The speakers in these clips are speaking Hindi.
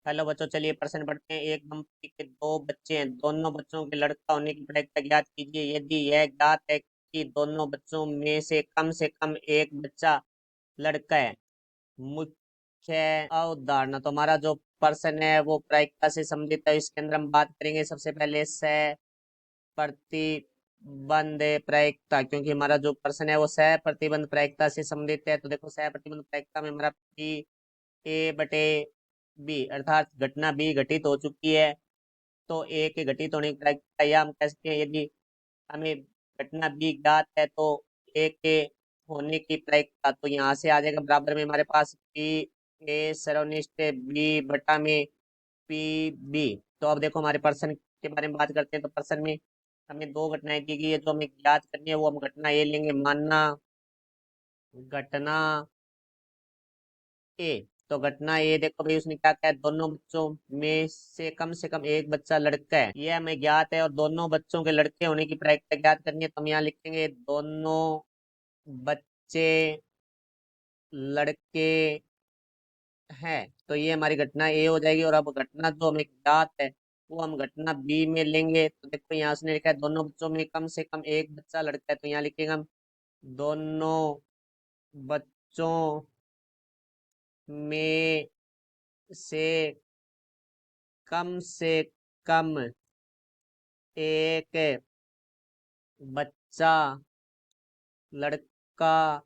हेलो बच्चों, चलिए प्रश्न पढ़ते हैं। एक दंपति के दो बच्चे हैं, दोनों बच्चों के लड़का होने की प्रायिकता ज्ञात कीजिए। यदि यह ज्ञात है कि दोनों बच्चों में से कम एक बच्चा लड़का है। मुख्य अवधारणा, तो हमारा जो प्रश्न है वो प्रायिकता से संबंधित है। इसके अंदर हम बात करेंगे सबसे पहले सह प्रतिबंध प्रायिकता, क्योंकि हमारा जो प्रश्न है वो सह प्रतिबंध प्रायिकता से संबंधित है। तो देखो, सह प्रतिबंध प्रायिकता में हमारा पी ए बटे बी, अर्थात घटना बी घटित हो चुकी है तो ए के घटित होने की प्रायिकता, या हम कह सकते हैं यदि हमें घटना बी ज्ञात है तो ए के होने की प्रायिकता, तो यहाँ से आ जाएगा बराबर में हमारे पास पी ए सर्वनिष्ठ बी बटा में पी बी। तो अब देखो, हमारे प्रश्न के बारे में बात करते हैं। तो प्रश्न में हमें दो घटनाएं दी गई है, जो हमें ज्ञात करनी है वो हम घटना ए लेंगे। मानना घटना ए, तो घटना ये देखो भाई, उसने क्या कहा है, दोनों बच्चों में से कम एक बच्चा लड़का है, ये हमें ज्ञात है। और दोनों बच्चों के लड़के होने की प्रायिकता ज्ञात करनी है, तो हम यहाँ लिखेंगे दोनों बच्चे लड़के हैं। तो ये हमारी घटना ए हो जाएगी। और अब घटना जो हमें ज्ञात है वो हम घटना बी में लेंगे। तो देखो, यहाँ उसने लिखा है दोनों बच्चों में से कम एक बच्चा लड़का है, तो यहाँ लिखेंगे हम दोनों बच्चों में से से कम एक बच्चा लड़का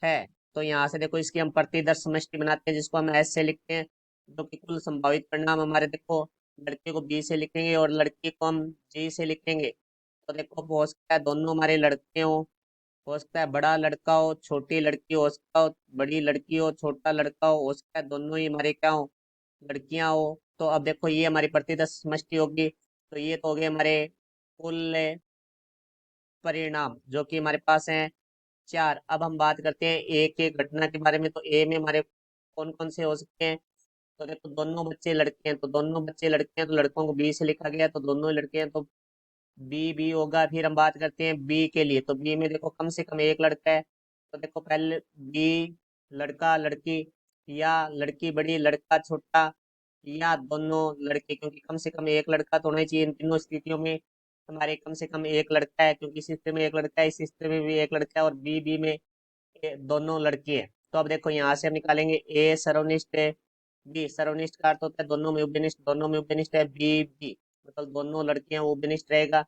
है। तो यहाँ से देखो, इसकी हम प्रतिदर्श समष्टि बनाते हैं, जिसको हम एस से लिखते हैं, जो कि कुल संभावित परिणाम हमारे, देखो लड़के को बी से लिखेंगे और लड़की को हम जी से लिखेंगे। तो देखो, हो सकता है दोनों हमारे लड़के हो सकता है बड़ा लड़का हो छोटी लड़की हो सकता हो बड़ी लड़की हो छोटा लड़का हो सकता है दोनों ही हमारे क्या हो, लड़कियां हो। तो अब देखो, ये हमारी प्रतिदर्श समष्टि होगी। तो ये तो हो गए हमारे कुल परिणाम, जो कि हमारे पास हैं चार। अब हम बात करते हैं एक एक घटना के बारे में। तो ए में हमारे कौन कौन से हो सकते हैं। तो देखो, दोनों बच्चे लड़के हैं, तो दोनों बच्चे लड़के हैं तो लड़कों को बी से लिखा गया, तो दोनों ही लड़के हैं तो बी बी होगा। फिर हम बात करते हैं बी के लिए। तो बी में देखो, कम से कम एक लड़का है, तो देखो पहले बी लड़का लड़की, या लड़की बड़ी लड़का छोटा, या दोनों लड़के, क्योंकि कम से कम एक लड़का तो होना ही चाहिए इन तीनों स्थितियों में। हमारे कम से कम एक लड़का है, क्योंकि इस स्थिति में एक लड़का है, इस स्थिति में भी एक लड़का है, और बी बी में दोनों लड़की है। तो अब देखो, यहाँ से हम निकालेंगे ए सर्वनिष्ठ है, बी सर्वनिष्ठ का अर्थ होता है दोनों में उपनिष्ठ, दोनों में उपनिष्ठ है बी बी, मतलब दोनों लड़कियां वो उपनिष्ठ रहेगा।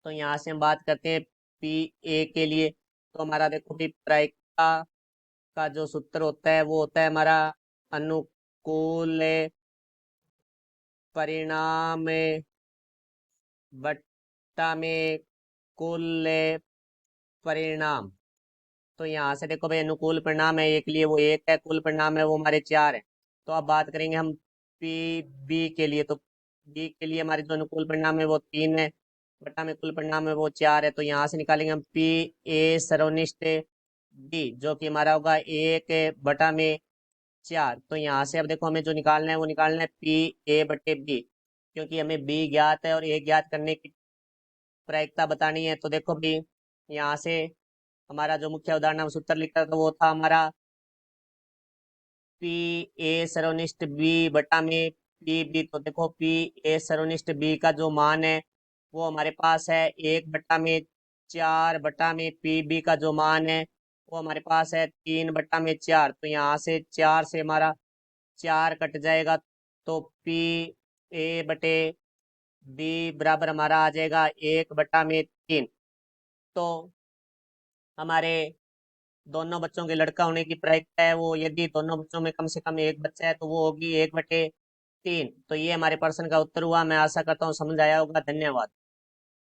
तो यहाँ से हम बात करते हैं पी ए के लिए। तो हमारा देखो भी, प्रायिकता का जो सूत्र होता है वो होता है हमारा अनुकूल परिणाम बट्टा में कुल परिणाम। तो यहाँ से देखो भाई, अनुकूल परिणाम है एक लिए वो एक है, कुल परिणाम है वो हमारे चार है। तो अब बात करेंगे हम पी बी के लिए। तो बी के लिए हमारे जो अनुकूल परिणाम है वो तीन है, बटा में कुल परिणाम है वो चार है। तो यहाँ से निकालेंगे हम पी ए सर्वनिष्ठ बी, जो कि हमारा होगा एक बटा में चार। तो यहाँ से अब देखो, हमें जो निकालना है वो निकालना है पी ए बटे बी, क्योंकि हमें बी ज्ञात है और ए ज्ञात करने की प्रायिकता बतानी है। तो देखो बी, यहाँ से हमारा जो मुख्य उदाहरण सूत्र लिखा था वो था हमारा पी ए सर्वनिष्ठ बी बटा में पी बी। तो देखो, पी ए सर्वनिष्ठ बी का जो मान है वो हमारे पास है एक बटा में चार, बटा में पी बी का जो मान है वो हमारे पास है तीन बटा में चार। तो यहाँ से चार से हमारा चार कट जाएगा, तो पी ए बटे बी बराबर हमारा आ जाएगा एक बटा में तीन। तो हमारे दोनों बच्चों के लड़का होने की प्रायिकता है वो, यदि दोनों बच्चों में कम से कम एक बच्चा है तो वो होगी एक बटे तीन। तो ये हमारे प्रश्न का उत्तर हुआ। मैं आशा करता हूँ समझ आया होगा। धन्यवाद।